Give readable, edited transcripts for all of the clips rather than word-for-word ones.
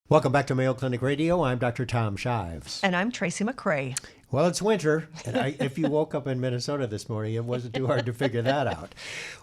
Welcome back to Mayo Clinic Radio. I'm Dr. Tom Shives. And I'm Tracy McCrae. Well, it's winter, and if you woke up in Minnesota this morning, it wasn't too hard to figure that out.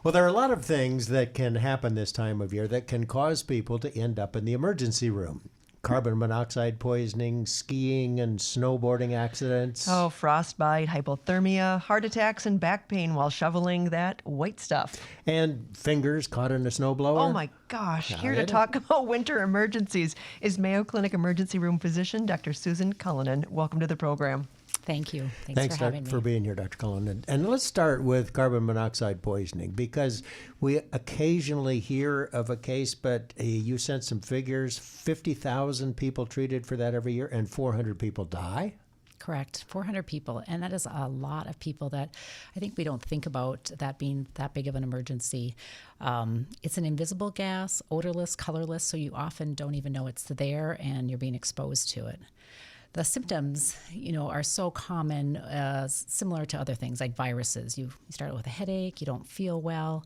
Well, there are a lot of things that can happen this time of year that can cause people to end up in the emergency room. Carbon monoxide poisoning, skiing and snowboarding accidents. Oh, frostbite, hypothermia, heart attacks, and back pain while shoveling that white stuff. And fingers caught in a snowblower. Oh my gosh. Here to talk about winter emergencies is Mayo Clinic emergency room physician, Dr. Susan Cullinan. Welcome to the program. Thank you. Thanks for having me. For being here, Dr. Cullinan. And let's start with carbon monoxide poisoning, because we occasionally hear of a case, but you sent some figures, 50,000 people treated for that every year, and 400 people die? Correct. 400 people. And that is a lot of people that I think we don't think about that being that big of an emergency. It's an invisible gas, odorless, colorless, so you often don't even know it's there and you're being exposed to it. The symptoms, are so common, similar to other things like viruses. You start with a headache, you don't feel well.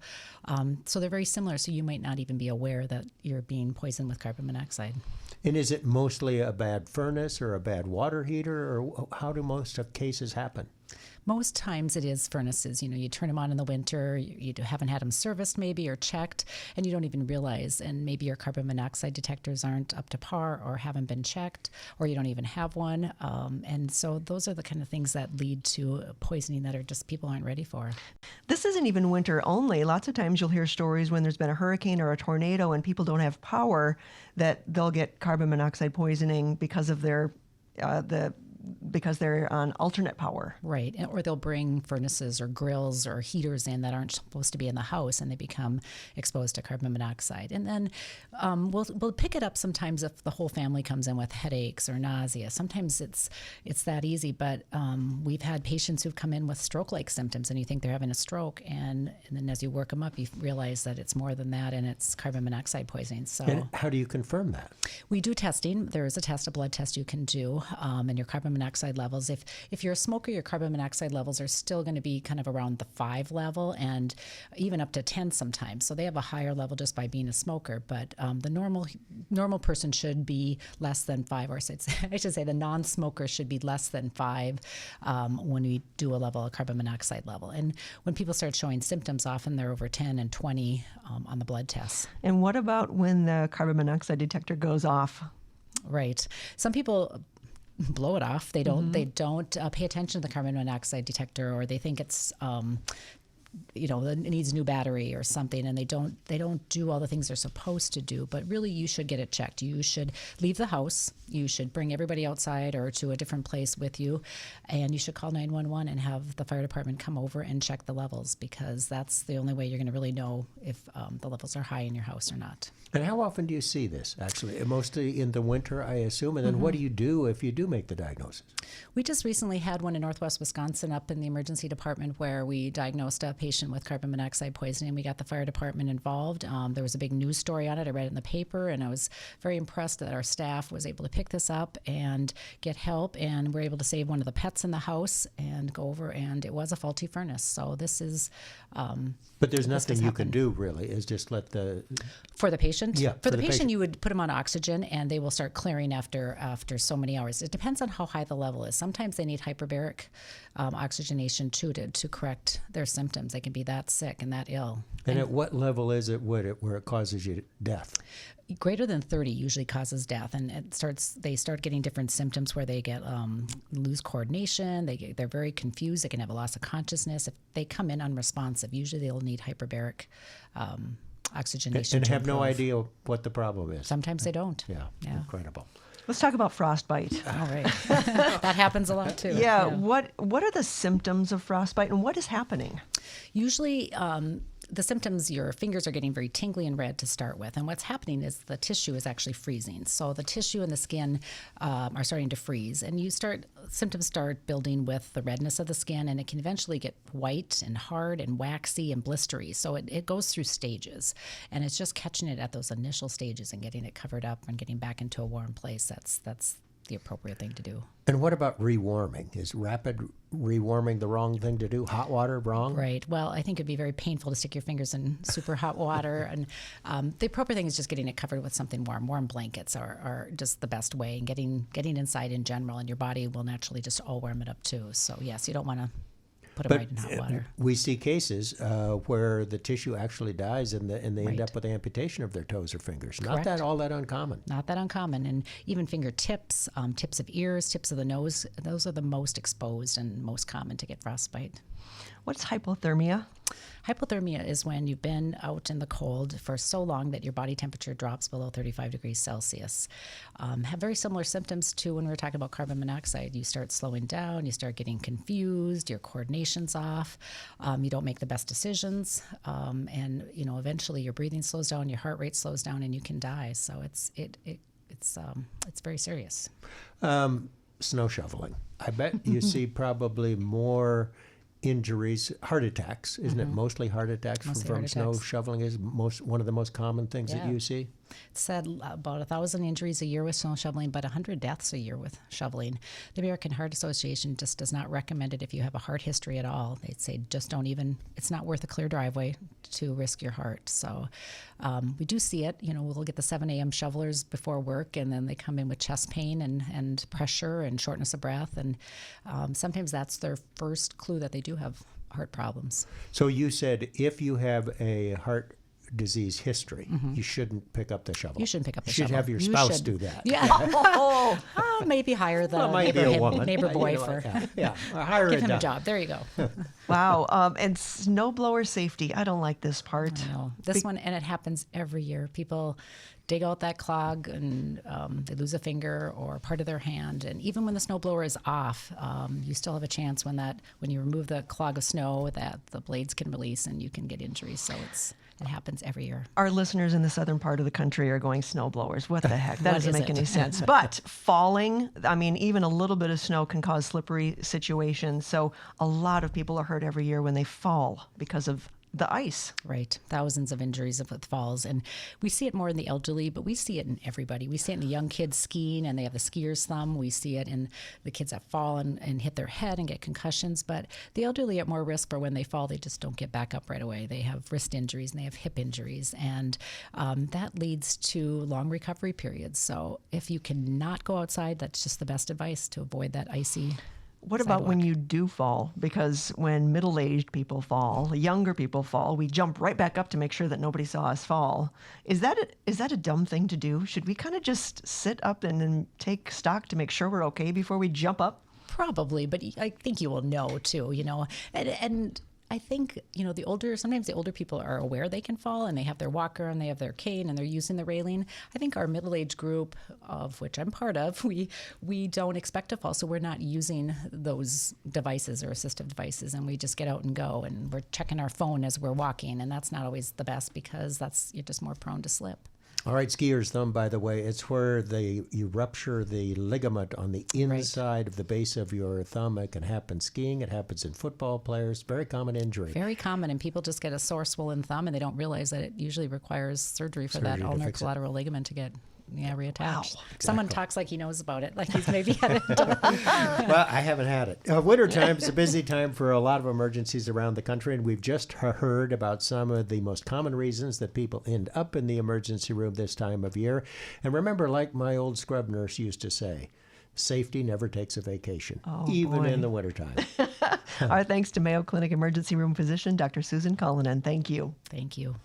So they're very similar, so you might not even be aware that you're being poisoned with carbon monoxide. And is it mostly a bad furnace or a bad water heater, or how do most of cases happen? Most times it is furnaces. You turn them on in the winter, you haven't had them serviced maybe or checked, and you don't even realize. And maybe your carbon monoxide detectors aren't up to par or haven't been checked, or you don't even have one. And so those are the kind of things that lead to poisoning that are just people aren't ready for. This isn't even winter only. Lots of times you'll hear stories when there's been a hurricane or a tornado and people don't have power that they'll get carbon monoxide poisoning because of their because they're on alternate power. Right. Or they'll bring furnaces or grills or heaters in that aren't supposed to be in the house, and they become exposed to carbon monoxide. And then we'll pick it up sometimes if the whole family comes in with headaches or nausea. Sometimes it's that easy, but we've had patients who've come in with stroke-like symptoms, and you think they're having a stroke, and then as you work them up, you realize that it's more than that, and it's carbon monoxide poisoning. So, and how do you confirm that? We do testing. There is a blood test you can do, and your carbon monoxide levels. If you're a smoker, your carbon monoxide levels are still going to be kind of around the 5 level and even up to 10 sometimes. So they have a higher level just by being a smoker. But the normal person should be less than 5, or I should say the non-smoker should be less than 5 when we do a carbon monoxide level. And when people start showing symptoms, often they're over 10 and 20 on the blood tests. And what about when the carbon monoxide detector goes off? Right. Some people blow it off. They don't. They don't pay attention to the carbon monoxide detector, or they think it's it needs a new battery or something, and they don't do all the things they're supposed to do. But really, you should get it checked. You should leave the house. You should bring everybody outside or to a different place with you, and you should call 911 and have the fire department come over and check the levels, because that's the only way you're going to really know if the levels are high in your house or not. And how often do you see this, actually? Mostly in the winter, I assume. And then what do you do if you do make the diagnosis? We just recently had one in Northwest Wisconsin up in the emergency department where we diagnosed a patient with carbon monoxide poisoning. We got the fire department involved. There was a big news story on it. I read it in the paper, and I was very impressed that our staff was able to pick this up and get help, and we're able to save one of the pets in the house and go over, and it was a faulty furnace. So this is... but there's nothing you can do, really, is just let the... For the patient? Yeah. For the patient, you would put them on oxygen, and they will start clearing after so many hours. It depends on how high the level is. Sometimes they need hyperbaric oxygenation, too, to correct their symptoms. They can be that sick and that ill. And at what level is it where it causes you death? Greater than 30 usually causes death, and they start getting different symptoms where they get lose coordination. They're very confused. They can have a loss of consciousness. If they come in unresponsive, usually they'll need hyperbaric oxygenation. And have no idea what the problem is. Sometimes they don't. Yeah. Incredible. Let's talk about frostbite. All right. That happens a lot too. Yeah. What are the symptoms of frostbite, and what is happening? Usually the symptoms, your fingers are getting very tingly and red to start with. And what's happening is the tissue is actually freezing. So the tissue and the skin are starting to freeze. And symptoms start building with the redness of the skin, and it can eventually get white and hard and waxy and blistery. So it goes through stages. And it's just catching it at those initial stages and getting it covered up and getting back into a warm place. That's the appropriate thing to do. And what about rewarming? Is rapid rewarming the wrong thing to do? Hot water wrong? Right. Well, I think it'd be very painful to stick your fingers in super hot water. And the appropriate thing is just getting it covered with something warm. Warm blankets are just the best way. And getting inside in general, and your body will naturally just all warm it up too. So yes, you don't want to put them right in hot water. We see cases where the tissue actually dies and they end Right. up with amputation of their toes or fingers. Correct. Not that all that uncommon. Not that uncommon. And even fingertips, tips of ears, tips of the nose, those are the most exposed and most common to get frostbite. What's hypothermia? Hypothermia is when you've been out in the cold for so long that your body temperature drops below 35 degrees Celsius. Have very similar symptoms to when we were talking about carbon monoxide. You start slowing down, you start getting confused, your coordination's off, you don't make the best decisions, and eventually your breathing slows down, your heart rate slows down, and you can die. So it's very serious. Snow shoveling. I bet you see probably more injuries, heart attacks, isn't it? Mostly heart attacks Mostly from heart snow attacks. shoveling is one of the most common things that Yeah. you see. It's said about 1,000 injuries a year with snow shoveling, but 100 deaths a year with shoveling. The American Heart Association just does not recommend it if you have a heart history at all. They'd say just don't even, it's not worth a clear driveway to risk your heart. So we do see it. We'll get the 7 a.m. shovelers before work, and then they come in with chest pain and pressure and shortness of breath. And sometimes that's their first clue that they do have heart problems. So you said if you have a heart disease history, you shouldn't pick up the shovel. You shouldn't pick up the You should shovel. have your You spouse should. do that. Yeah. Maybe hire the Well, it might be a neighbor, woman. neighbor boy You know, for yeah. Hire give it him done. a job. There you go. Wow. And snowblower safety. I don't like this part. No, this one, and it happens every year. People dig out that clog and they lose a finger or part of their hand. And even when the snowblower is off, you still have a chance when you remove the clog of snow that the blades can release and you can get injuries. So it happens every year. Our listeners in the southern part of the country are going snowblowers. What the heck? That What doesn't is make it? any sense. But falling, I mean, even a little bit of snow can cause slippery situations. So a lot of people are hurt every year when they fall because of the ice. Right. Thousands of injuries with falls. And we see it more in the elderly, but we see it in everybody. We see it in the young kids skiing and they have the skier's thumb. We see it in the kids that fall and hit their head and get concussions. But the elderly are at more risk for when they fall, they just don't get back up right away. They have wrist injuries and they have hip injuries. And that leads to long recovery periods. So if you cannot go outside, that's just the best advice to avoid that icy What about when sidewalk. you do fall? Because when middle-aged people fall, younger people fall, we jump right back up to make sure that nobody saw us fall. Is that a dumb thing to do? Should we kind of just sit up and then take stock to make sure we're okay before we jump up? Probably, but I think you will know too, and I think, sometimes the older people are aware they can fall and they have their walker and they have their cane and they're using the railing. I think our middle-aged group, of which I'm part of, we don't expect to fall, so we're not using those devices or assistive devices, and we just get out and go, and we're checking our phone as we're walking, and that's not always the best because you're just more prone to slip. All right, skier's thumb, by the way, it's where you rupture the ligament on the inside of the base of your thumb. It can happen skiing. It happens in football players. Very common injury. Very common, and people just get a sore, swollen thumb, and they don't realize that it usually requires surgery for that Surgery to ulnar fix it. collateral ligament to get reattached. Wow. Someone talks like he knows about it, like he's maybe had it done. Well, I haven't had it. Wintertime is a busy time for a lot of emergencies around the country, and we've just heard about some of the most common reasons that people end up in the emergency room this time of year. And remember, like my old scrub nurse used to say, safety never takes a vacation, even boy. in the wintertime. Our thanks to Mayo Clinic Emergency Room Physician, Dr. Susan Cullinan. Thank you. Thank you.